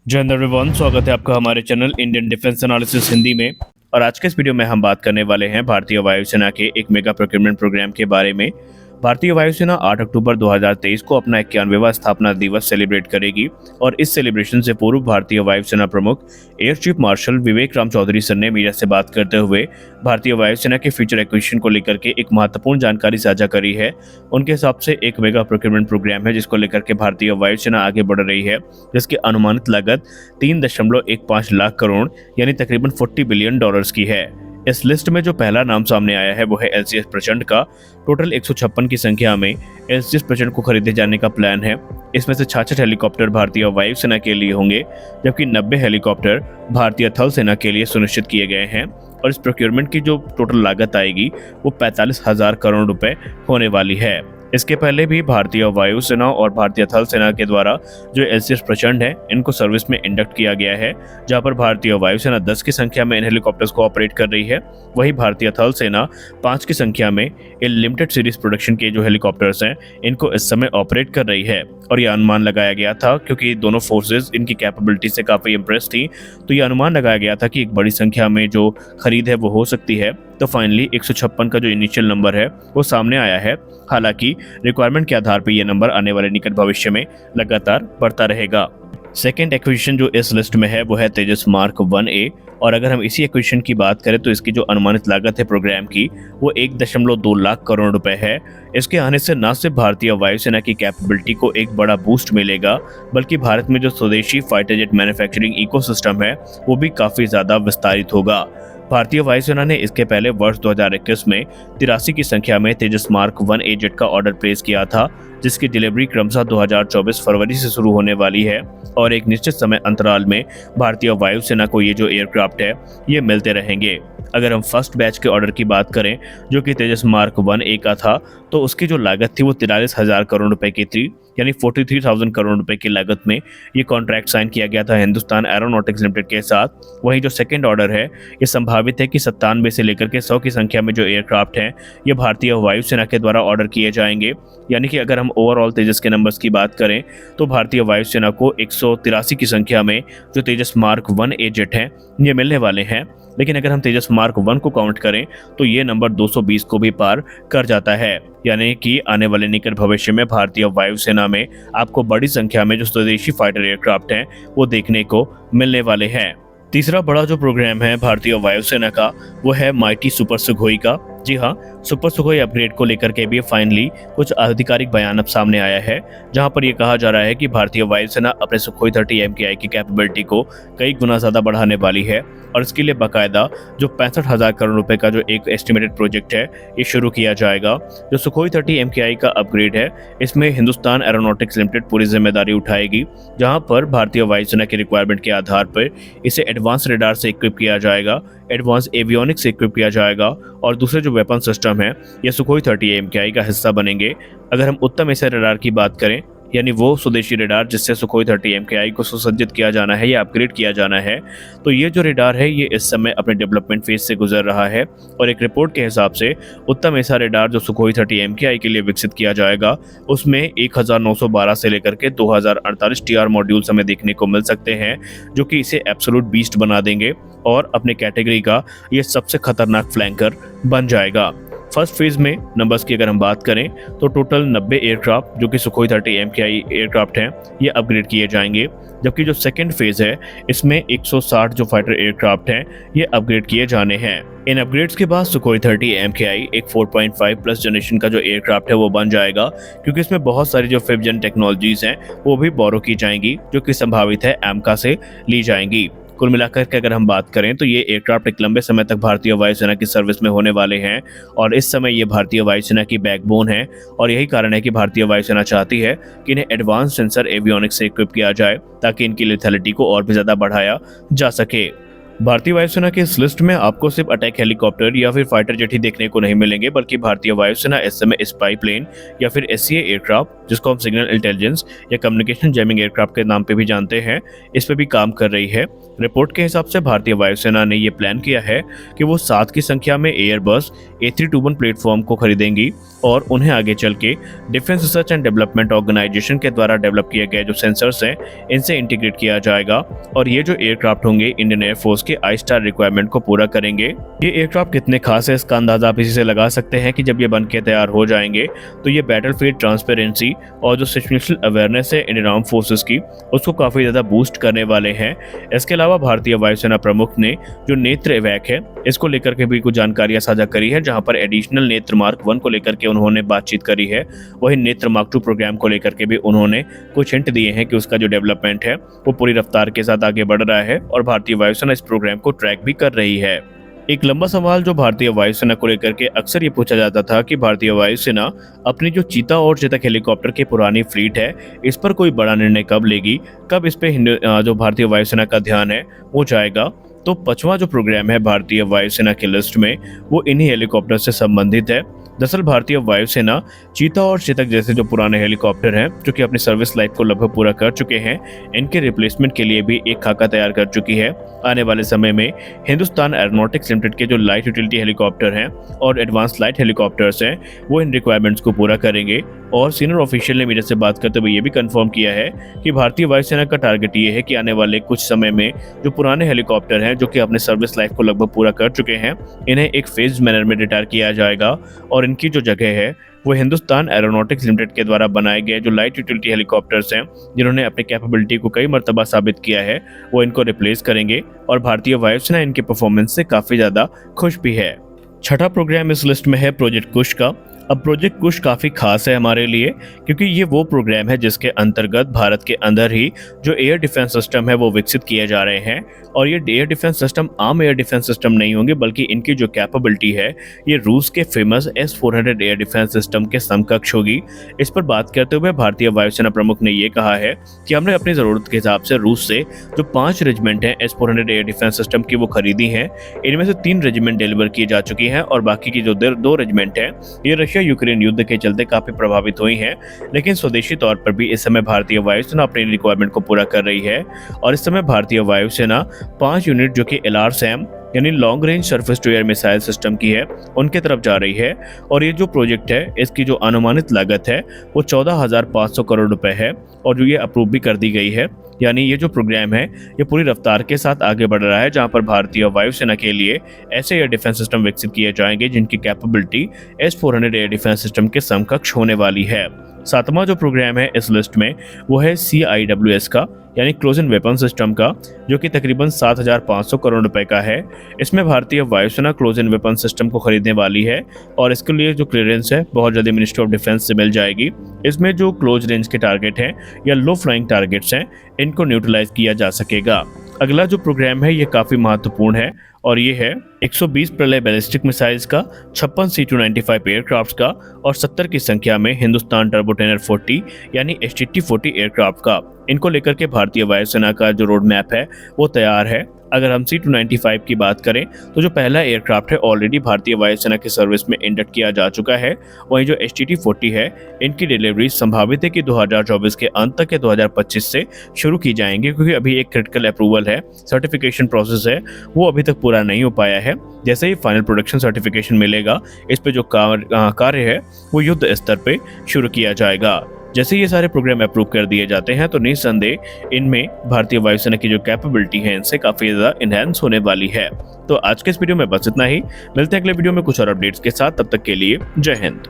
जय हिंद एवरीवन, स्वागत है आपका हमारे channel Indian defence analysis Hindi में। और आज के इस वीडियो में हम बात करने वाले हैं भारतीय वायुसेना के एक मेगा प्रोक्योरमेंट प्रोग्राम के बारे में। भारतीय वायुसेना 8 अक्टूबर 2023 को अपना 91वां स्थापना दिवस सेलिब्रेट करेगी और इस सेलिब्रेशन से पूर्व भारतीय वायुसेना प्रमुख एयर चीफ मार्शल विवेक राम चौधरी सर ने मीडिया से बात करते हुए भारतीय वायुसेना के फ्यूचर एक्विजिशन को लेकर के एक महत्वपूर्ण जानकारी साझा करी है। उनके हिसाब से एक मेगा प्रोक्योरमेंट प्रोग्राम है जिसको लेकर के भारतीय वायुसेना आगे बढ़ रही है, जिसकी अनुमानित लागत 3.15 लाख करोड़ यानी तकरीबन $40 बिलियन की है। इस लिस्ट में जो पहला नाम सामने आया है वो है एलसीएस प्रचंड का। टोटल 156 की संख्या में एलसीएस प्रचंड को खरीदे जाने का प्लान है। इसमें से 66 हेलीकॉप्टर भारतीय वायुसेना के लिए होंगे, जबकि 90 हेलीकॉप्टर भारतीय थल सेना के लिए सुनिश्चित किए गए हैं। और इस प्रोक्योरमेंट की जो टोटल लागत आएगी वो 45,000 करोड़ रुपए होने वाली है। इसके पहले भी भारतीय वायुसेना और भारतीय थल सेना के द्वारा जो एलसीएस प्रचंड है इनको सर्विस में इंडक्ट किया गया है, जहां पर भारतीय वायुसेना 10 की संख्या में इन हेलीकॉप्टर्स को ऑपरेट कर रही है। वहीं भारतीय थल सेना 5 की संख्या में इन लिमिटेड सीरीज प्रोडक्शन के जो हेलीकॉप्टर्स हैं इनको इस समय ऑपरेट कर रही है। और यह अनुमान लगाया गया था क्योंकि दोनों फोर्सेज इनकी कैपेबिलिटी से काफ़ी इम्प्रेस थी, तो यह अनुमान लगाया गया था कि एक बड़ी संख्या में जो खरीद है वो हो सकती है। तो फाइनली 156 का जो इनिशियल नंबर है वो सामने आया है। हालांकि रिक्वायरमेंट के आधार पर यह नंबर आने वाले निकट भविष्य में लगातार बढ़ता रहेगा। सेकेंड एक्विजिशन जो इस लिस्ट में है वो है तेजस मार्क 1A। और अगर हम इसी एक्विजिशन की बात करें तो इसकी जो अनुमानित लागत है प्रोग्राम की वो 1.2 लाख करोड़ रुपए है। इसके आने से न सिर्फ भारतीय वायुसेना की कैपेबिलिटी को एक बड़ा बूस्ट मिलेगा, बल्कि भारत में जो स्वदेशी फाइटर जेट मैन्युफैक्चरिंग इकोसिस्टम है वो भी काफ़ी ज़्यादा विस्तारित होगा। भारतीय वायुसेना ने इसके पहले वर्ष 2021 में 83 की संख्या में तेजस मार्क 1A जेट का ऑर्डर प्लेस किया था, जिसकी डिलीवरी क्रमशः 2024 फरवरी से शुरू होने वाली है। और एक निश्चित समय अंतराल में भारतीय वायुसेना को ये जो एयरक्राफ्ट है ये मिलते रहेंगे। अगर हम फर्स्ट बैच के ऑर्डर की बात करें जो कि तेजस मार्क 1A का था, तो उसकी जो लागत थी वो 43,000 करोड़ रुपए की थी, यानी 43,000 करोड़ रुपए की लागत में ये कॉन्ट्रैक्ट साइन किया गया था हिंदुस्तान एरोनॉटिक्स लिमिटेड के साथ। वहीं जो सेकंड ऑर्डर है ये संभावित है कि 97 से लेकर के 100 की संख्या में जो एयरक्राफ्ट हैं ये भारतीय वायुसेना के द्वारा ऑर्डर किए जाएंगे। यानी कि अगर हम ओवरऑल तेजस के नंबर्स की बात करें तो भारतीय वायुसेना को 183 की संख्या में जो तेजस मार्क 1A जेट हैं ये मिलने वाले हैं। लेकिन अगर हम तेजस मार्क 1 को काउंट करें तो ये नंबर 220 को भी पार कर जाता है। यानी कि आने वाले निकट भविष्य में भारतीय वायुसेना में आपको बड़ी संख्या में जो स्वदेशी फाइटर एयरक्राफ्ट हैं वो देखने को मिलने वाले हैं। तीसरा बड़ा जो प्रोग्राम है भारतीय वायुसेना का वो है माइटी सुपर सुखोई का। जी हाँ, सुपर सुखोई अपग्रेड को लेकर के भी फाइनली कुछ आधिकारिक बयान अब सामने आया है, जहां पर यह कहा जा रहा है कि भारतीय वायुसेना अपने सुखोई 30 MKI की कैपेबिलिटी को कई गुना ज़्यादा बढ़ाने वाली है। और इसके लिए बाकायदा जो 65,000 करोड़ रुपए का जो एक एस्टिमेटेड प्रोजेक्ट है ये शुरू किया जाएगा। जो सुखोई 30 MKI का अपग्रेड है इसमें हिंदुस्तान एरोनॉटिक्स लिमिटेड पूरी जिम्मेदारी उठाएगी, जहां पर भारतीय वायुसेना की रिक्वायरमेंट के आधार पर इसे एडवांस रेडार से इक्विप किया जाएगा, एडवांस एवियोनिक्स से इक्विप किया जाएगा और दूसरे जो वेपन सिस्टम है ये सुखोई 30 MKI का हिस्सा बनेंगे। अगर हम उत्तम एसआई रेडार की बात करें, यानी वो स्वदेशी रेडार जिससे सुखोई 30 MKI को सुसज्जित किया जाना है या अपग्रेड किया जाना है, तो ये जो रेडार है ये इस समय अपने डेवलपमेंट फेज से गुजर रहा है। और एक रिपोर्ट के हिसाब से उत्तम ऐसा रेडार जो सुखोई 30 MKI के लिए विकसित किया जाएगा उसमें 1912 से लेकर के 2048 TR मॉड्यूल्स हमें देखने को मिल सकते हैं, जो कि इसे एब्सोल्यूट बीस्ट बना देंगे और अपने कैटेगरी का ये सबसे खतरनाक फ्लैंकर बन जाएगा। फर्स्ट फेज में नंबर्स की अगर हम बात करें तो टोटल 90 एयरक्राफ्ट जो कि सुखोई 30 MKI एयरक्राफ्ट हैं ये अपग्रेड किए जाएंगे, जबकि जो सेकंड फेज है इसमें 160 जो फाइटर एयरक्राफ्ट हैं ये अपग्रेड किए जाने हैं। इन अपग्रेड्स के बाद सुखोई 30 MKI एक 4.5 प्लस जनरेशन का जो एयरक्राफ्ट है वो बन जाएगा, क्योंकि इसमें बहुत सारी जो 5th जन टेक्नोलॉजीज हैं वो भी बोरो की जाएंगी, जो कि संभावित है AMCA से ली जाएंगी। कुल मिलाकर के अगर हम बात करें तो ये एयरक्राफ्ट एक लंबे समय तक भारतीय वायुसेना की सर्विस में होने वाले हैं और इस समय ये भारतीय वायुसेना की बैकबोन है। और यही कारण है कि भारतीय वायुसेना चाहती है कि इन्हें एडवांस सेंसर एवियोनिक्स से इक्विप किया जाए ताकि इनकी लेथैलिटी को और भी ज़्यादा बढ़ाया जा सके। भारतीय वायुसेना की इस लिस्ट में आपको सिर्फ अटैक हेलीकॉप्टर या फिर फाइटर जेट ही देखने को नहीं मिलेंगे, बल्कि भारतीय वायुसेना इस समय स्पाई प्लेन या फिर SCA एयरक्राफ्ट, जिसको हम सिग्नल इंटेलिजेंस या कम्युनिकेशन जैमिंग एयरक्राफ्ट के नाम पे भी जानते हैं, इस पे भी काम कर रही है। रिपोर्ट के हिसाब से भारतीय वायुसेना ने ये प्लान किया है कि वो 7 की संख्या में एयरबस A321 प्लेटफॉर्म को खरीदेंगी और उन्हें आगे चल के defence research and development organisation के द्वारा डेवलप किए गए जो सेंसर्स हैं, इनसे इंटीग्रेट किया जाएगा और ये जो एयरक्राफ्ट होंगे इंडियन एयरफोर्स के आई स्टार रिक्वायरमेंट को पूरा करेंगे। ये एयरक्राफ्ट कितने खास है इसका अंदाजा आप इसी से लगा सकते हैं कि जब ये बन के तैयार हो जाएंगे तो ये बैटलफील्ड ट्रांसपेरेंसी और जो सिचुएशनल अवेयरनेस है इंडियन आर्म फोर्सेस की, उसको काफी ज्यादा बूस्ट करने वाले हैं। इसके अलावा भारतीय वायुसेना प्रमुख ने जो नेत्र इवैक है इसको लेकर के भी कुछ जानकारियां साझा करी है, जहां पर एडिशनल नेत्र मार्क 1 को लेकर के उन्होंने बातचीत करी है। वही नेत्र मार्क 2 प्रोग्राम को लेकर के भी उन्होंने कुछ हिंट दिए हैं कि उसका जो डेवलपमेंट है वो पूरी रफ्तार के साथ आगे बढ़ रहा है और भारतीय वायुसेना इस प्रोग्राम को ट्रैक भी कर रही है। एक लंबा सवाल जो भारतीय वायुसेना को लेकर के अक्सर ये पूछा जाता था कि भारतीय वायुसेना अपनी जो चीता और चेतक हेलीकॉप्टर की पुरानी फ्लीट है, इस पर कोई बड़ा निर्णय कब लेगी, कब इस पे जो भारतीय वायुसेना का ध्यान है वो जाएगा। तो 5वां जो प्रोग्राम है भारतीय वायुसेना की लिस्ट में वो इन्हीं हेलीकॉप्टर से संबंधित है। दरअसल भारतीय वायुसेना चीता और चेतक जैसे जो पुराने हेलीकॉप्टर हैं जो कि अपनी सर्विस लाइफ को लगभग पूरा कर चुके हैं, इनके रिप्लेसमेंट के लिए भी एक खाका तैयार कर चुकी है। आने वाले समय में हिंदुस्तान एरोनॉटिक्स लिमिटेड के जो लाइट यूटिलिटी हेलीकॉप्टर हैं और एडवांस लाइट हेलीकॉप्टर्स हैं वो इन रिक्वायरमेंट्स को पूरा करेंगे। और सीनियर ऑफिशियल ने मीडिया से बात करते हुए ये भी कंफर्म किया है कि भारतीय वायुसेना का टारगेट ये है कि आने वाले कुछ समय में जो पुराने हेलीकॉप्टर हैं जो कि अपने सर्विस लाइफ को लगभग पूरा कर चुके हैं, इन्हें एक फेज मैनर में रिटायर किया जाएगा और इनकी जो जगह है वो हिंदुस्तान एरोनॉटिक्स लिमिटेड के द्वारा बनाए गए जो लाइट यूटिलिटी हेलीकॉप्टर्स हैं, जिन्होंने अपनी कैपेबिलिटी को कई मर्तबा साबित किया है, वो इनको रिप्लेस करेंगे और भारतीय वायुसेना इनके परफॉर्मेंस से काफ़ी ज़्यादा खुश भी है। छठा प्रोग्राम इस लिस्ट में है प्रोजेक्ट कुश का। अब प्रोजेक्ट कुश काफ़ी खास है हमारे लिए क्योंकि ये वो प्रोग्राम है जिसके अंतर्गत भारत के अंदर ही जो एयर डिफेंस सिस्टम है वो विकसित किए जा रहे हैं। और ये एयर डिफेंस सिस्टम आम एयर डिफेंस सिस्टम नहीं होंगे, बल्कि इनकी जो कैपेबिलिटी है ये रूस के famous S-400 air defence system के समकक्ष होगी। इस पर बात करते हुए भारतीय वायुसेना प्रमुख ने ये कहा है कि हमने अपनी ज़रूरत के हिसाब से रूस से जो 5 रेजिमेंट हैं S-400 एयर डिफेंस सिस्टम की वो खरीदी हैं। इनमें से 3 रेजिमेंट डिलीवर की जा चुकी हैं और बाकी की जो 2 रेजिमेंट हैं ये रशिया यूक्रेन युद्ध के चलते काफी प्रभावित हुई हैं, लेकिन स्वदेशी तौर पर भी इस समय भारतीय वायुसेना अपनी रिक्वायरमेंट को पूरा कर रही है। और इस समय भारतीय वायुसेना 5 यूनिट जो कि LRSAM यानी long range surface to air missile system की है उनके तरफ जा रही है। और ये जो प्रोजेक्ट है इसकी जो अनुमानित लागत है वो 14,500 करोड़ रुपए है और जो ये अप्रूव भी कर दी गई है। यानी ये जो प्रोग्राम है ये पूरी रफ्तार के साथ आगे बढ़ रहा है, जहां पर भारतीय वायुसेना के लिए ऐसे एयर डिफेंस सिस्टम विकसित किए जाएंगे जिनकी capability S-400 air defence system के समकक्ष होने वाली है। 7वां जो प्रोग्राम है इस लिस्ट में वो है CIWS का यानी क्लोज इन वेपन सिस्टम का, जो कि तकरीबन 7,500 करोड़ रुपए का है। इसमें भारतीय वायुसेना क्लोज इन वेपन सिस्टम को खरीदने वाली है और इसके लिए जो क्लियरेंस है बहुत जल्दी मिनिस्ट्री ऑफ डिफेंस से मिल जाएगी। इसमें जो क्लोज रेंज के टारगेट हैं या लो फ्लाइंग टारगेट्स हैं इनको न्यूट्रलाइज किया जा सकेगा। अगला जो प्रोग्राम है ये काफ़ी महत्वपूर्ण है और ये है 120 प्रलय बैलिस्टिक मिसाइल्स का, 56 C-295 एयरक्राफ्ट का और 70 की संख्या में हिंदुस्तान टर्बोटेनर 40 यानी HTT-40 एयरक्राफ्ट का। इनको लेकर के भारतीय वायुसेना का जो रोड मैप है वो तैयार है। अगर हम C-295 की बात करें तो जो पहला एयरक्राफ्ट है ऑलरेडी भारतीय वायुसेना की सर्विस में इंडक्ट किया जा चुका है। वहीं जो HTT-40 है इनकी डिलीवरी संभावित है कि 2024 के अंत तक या 2025 से शुरू की जाएंगी, क्योंकि अभी एक क्रिटिकल अप्रूवल है, सर्टिफिकेशन प्रोसेस है, वो अभी तक पूरा नहीं हो पाया है। जैसे ही फाइनल प्रोडक्शन सर्टिफिकेशन मिलेगा इस पे जो कार्य है वो युद्ध स्तर पे शुरू किया जाएगा। जैसे ये सारे प्रोग्राम अप्रूव कर दिए जाते हैं तो निस्संदेह इनमें भारतीय वायुसेना की जो कैपेबिलिटी है इनसे काफी ज्यादा इनहेंस होने वाली है। तो आज के इस वीडियो में बस इतना ही। मिलते हैं अगले वीडियो में कुछ और अपडेट्स के साथ, तब तक के लिए जय हिंद।